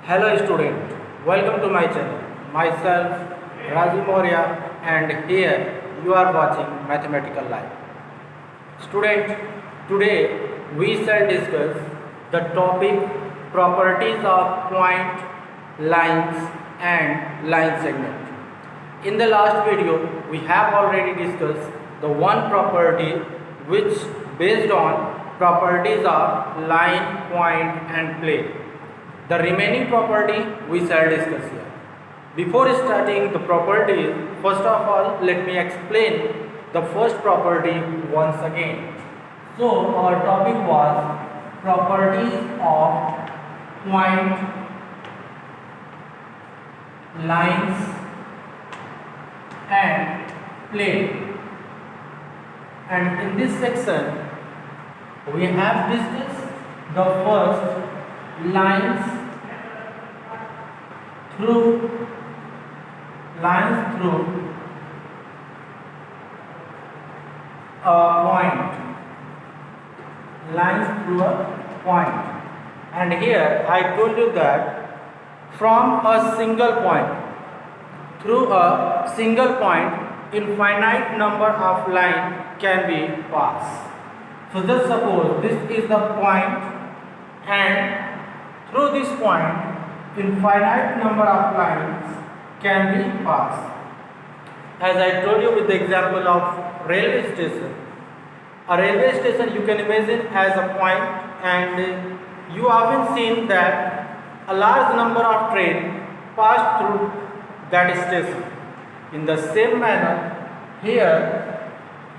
Hello student, welcome to my channel. Myself Raju Maurya and here you are watching Mathematical Life. Student, today we shall discuss the topic properties of point, lines and line segment. In the last video we have already discussed the one property which based on properties of line, point and plane. The remaining property we shall discuss here. Before starting the properties, first of all let me explain the first property once again. So our topic was properties of point, lines and plane. And in this section we have discussed the first lines through a point, lines through a point. And here I told you that from a single point, through a single point, infinite number of line can be passed. So just suppose this is the point and through this point infinite number of lines can be passed. As I told you with the example of railway station. A railway station you can imagine as a point, and you often seen that a large number of trains pass through that station. In the same manner, here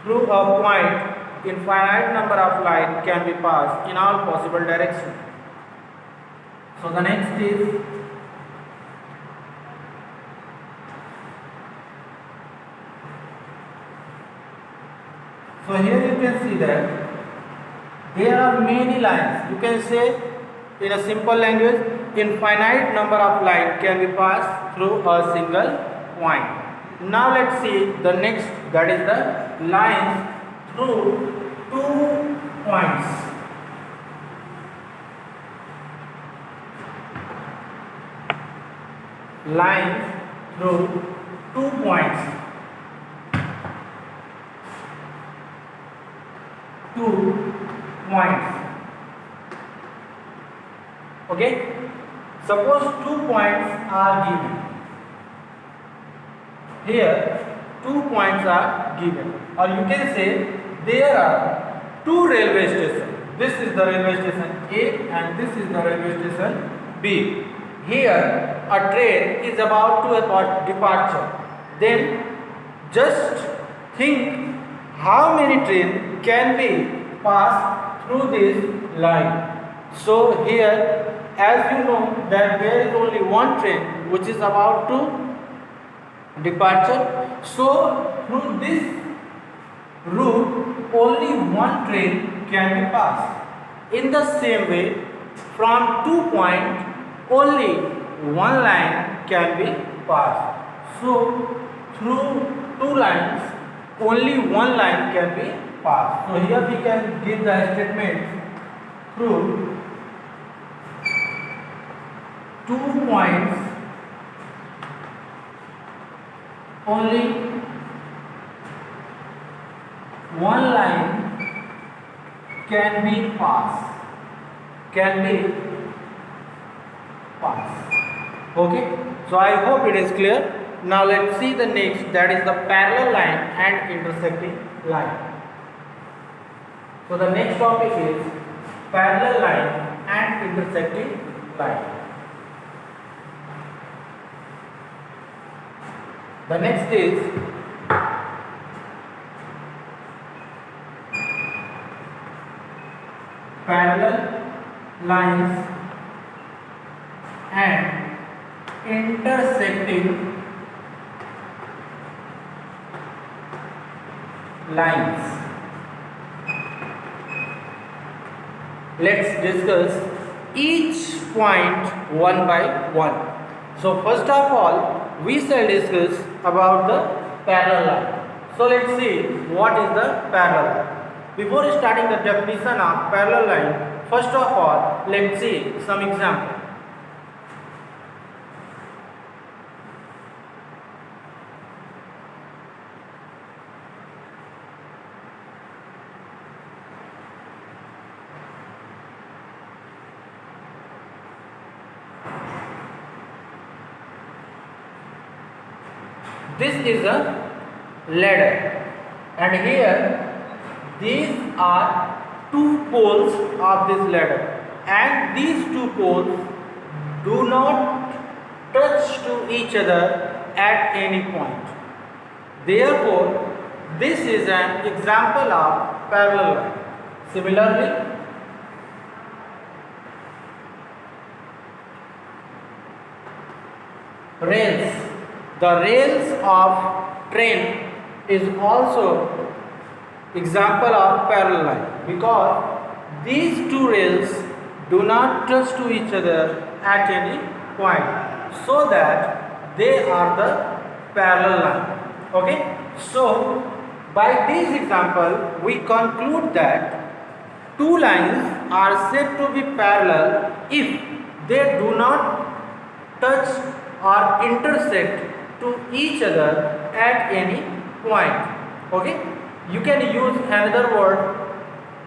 through a point infinite number of lines can be passed in all possible directions. So the next is here you can see that there are many lines. You can say in a simple language, infinite number of lines can be passed through a single point. Now let's see the next, that is the lines through 2 points. Lines through 2 points. 2 points. Okay? Suppose 2 points are given. Here 2 points are given, or you can say there are 2 railway stations. This is the railway station A and this is the railway station B. Here a train is about to departure. Then just think how many trains can be passed through this line. So here, as you know that there is only one train which is about to departure. So through this route only one train can be passed. In the same way, from 2 points only one line can be passed. So through 2 lines only one line can be passed. So here we can give the statement through 2 points only one line can be passed. Okay, so I hope it is clear. Now let's see the next, that is the parallel line and intersecting line. So the next topic is parallel line and intersecting line. The next is parallel lines and intersecting lines. Let's discuss each point one by one. So first of all we shall discuss about the parallel line. So let's see what is the parallel line. Before starting the definition of parallel line, first of all let's see some example. this is a ladder, and here these are two poles of this ladder, and these two poles do not touch to each other at any point. Therefore, this is an example of parallel line. Similarly, rails. The rails of train is also example of parallel line, because these two rails do not touch to each other at any point, so that they are the parallel line. Okay, so by this example we conclude that two lines are said to be parallel if they do not touch or intersect to each other at any point. Okay, you can use another word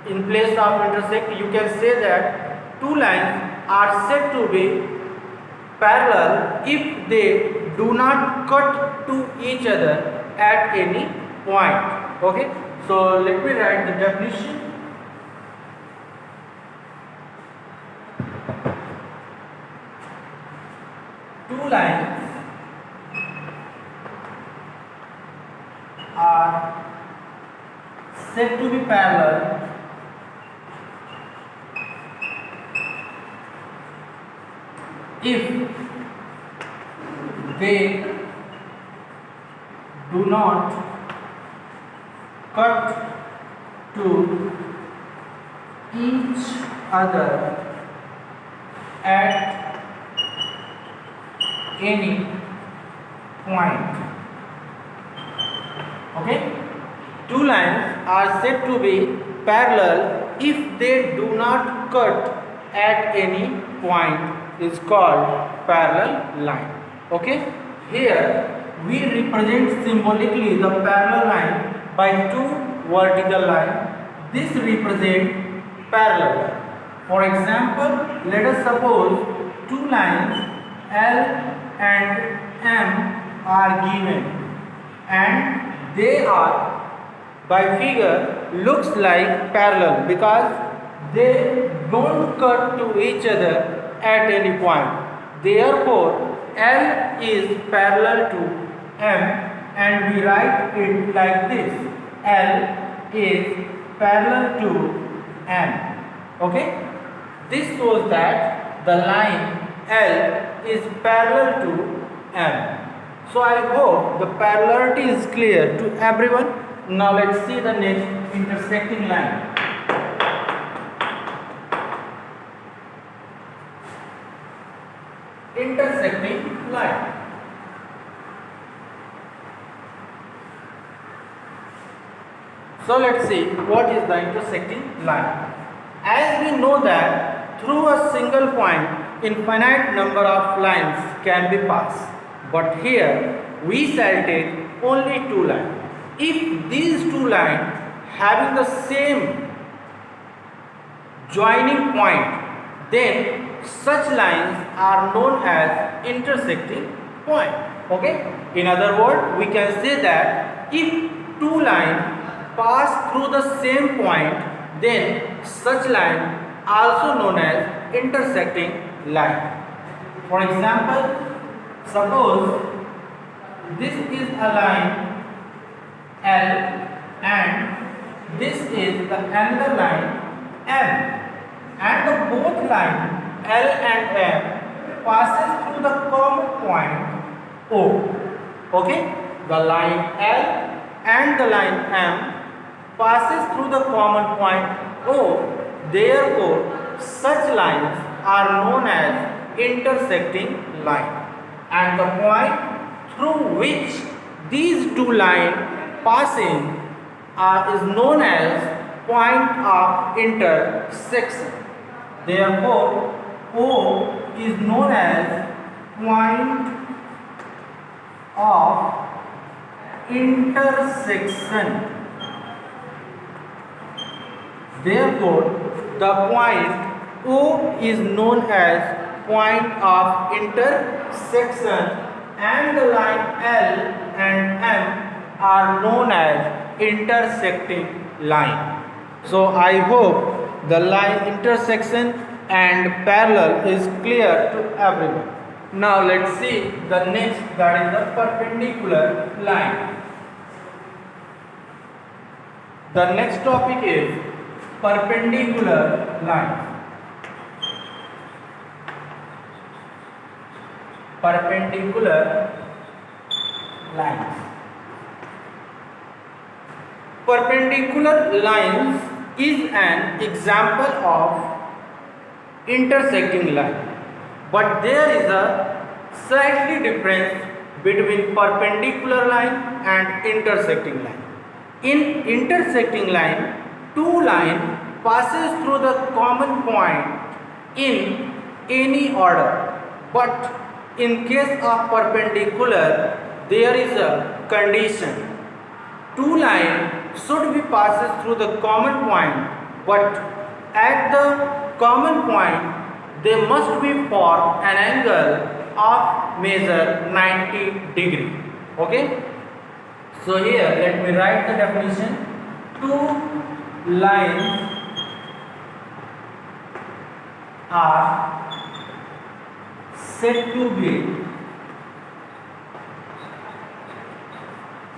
in place of intersect. You can say that two lines are said to be parallel if they do not cut to each other at any point. Okay, so let me write the definition. Two lines are said to be parallel if they do not cut to each other at any point. Okay, two lines are said to be parallel if they do not cut at any point is called parallel line. Okay, here we represent symbolically the parallel line by two vertical lines. This represents parallel line. For example, let us suppose two lines L and M are given, and they are by figure looks like parallel because they don't cut to each other at any point. Therefore, L is parallel to M, and we write it like this: L is parallel to M. Okay, this shows that the line L is parallel to M. So I hope the parallelity is clear to everyone. Now let's see the next intersecting line. Intersecting line. So let's see what is the intersecting line. As we know that through a single point infinite number of lines can be passed, but here we shall take only two lines. If these two lines having the same joining point, then such lines are known as intersecting point. Okay, in other words, we can say that if two lines pass through the same point, then such line also known as intersecting line. For example, suppose this is a line L and this is the another line M, and the both line L and M passes through the common point O. Okay, the line L and the line M passes through the common point O. Therefore, such lines are known as intersecting line, and the point through which these two lines passing is known as point of intersection. Therefore, O is known as point of intersection. Therefore, the point O is known as point of intersection, and the line L and M are known as intersecting line. So I hope the line intersection and parallel is clear to everyone. Now let's see the next, that is the perpendicular line. The next topic is perpendicular line. Perpendicular lines. Perpendicular lines is an example of intersecting line, but there is a slightly difference between perpendicular line and intersecting line. In intersecting line, two lines passes through the common point in any order, but in case of perpendicular, there is a condition. Two lines should be passes through the common point, but at the common point, they must be form an angle of measure 90 degree. Okay? So here, let me write the definition. Two lines are said to be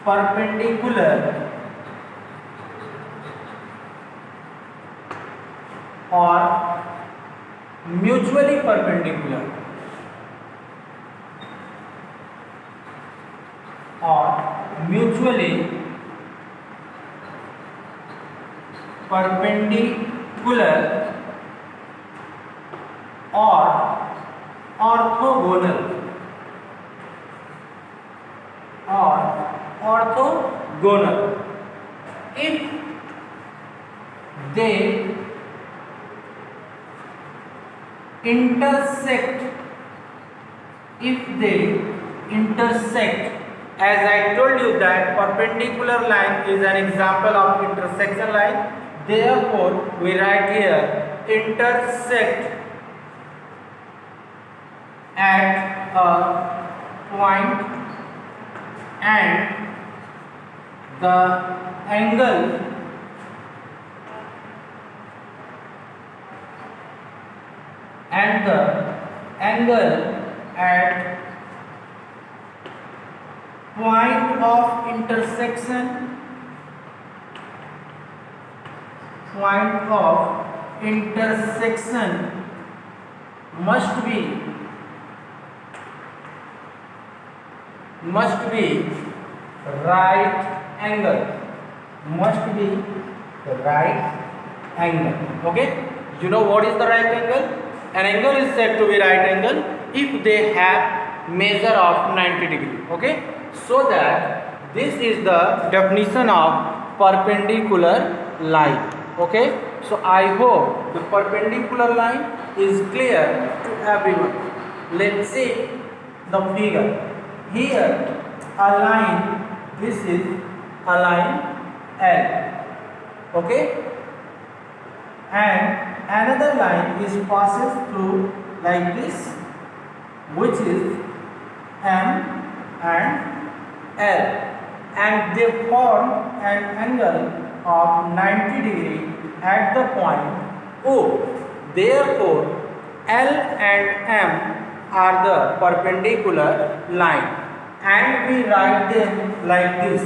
perpendicular or mutually perpendicular or mutually perpendicular or orthogonal if they intersect, as I told you that perpendicular line is an example of intersection line, therefore we write here intersect at a point and the angle at point of intersection must be right angle. Okay, you know what is the right angle? An angle is said to be right angle if they have measure of 90 degree. Okay, so that this is the definition of perpendicular line. Okay, so I hope the perpendicular line is clear to everyone. Let's see the figure. Here a line, this is a line L, okay, and another line is passes through like this, which is M and L, and they form an angle of 90 degree at the point O. Therefore L and M are the perpendicular line, and we write them like this: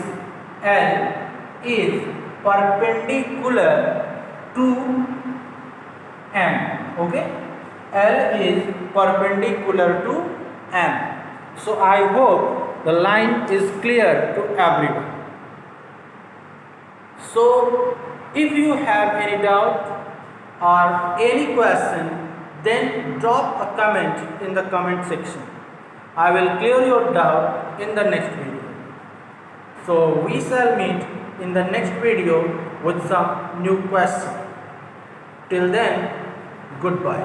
L is perpendicular to M. Okay, L is perpendicular to M. So I hope the line is clear to everyone. So if you have any doubt or any question, then drop a comment in the comment section. I will clear your doubt in the next video. So we shall meet in the next video with some new question. Till then, goodbye.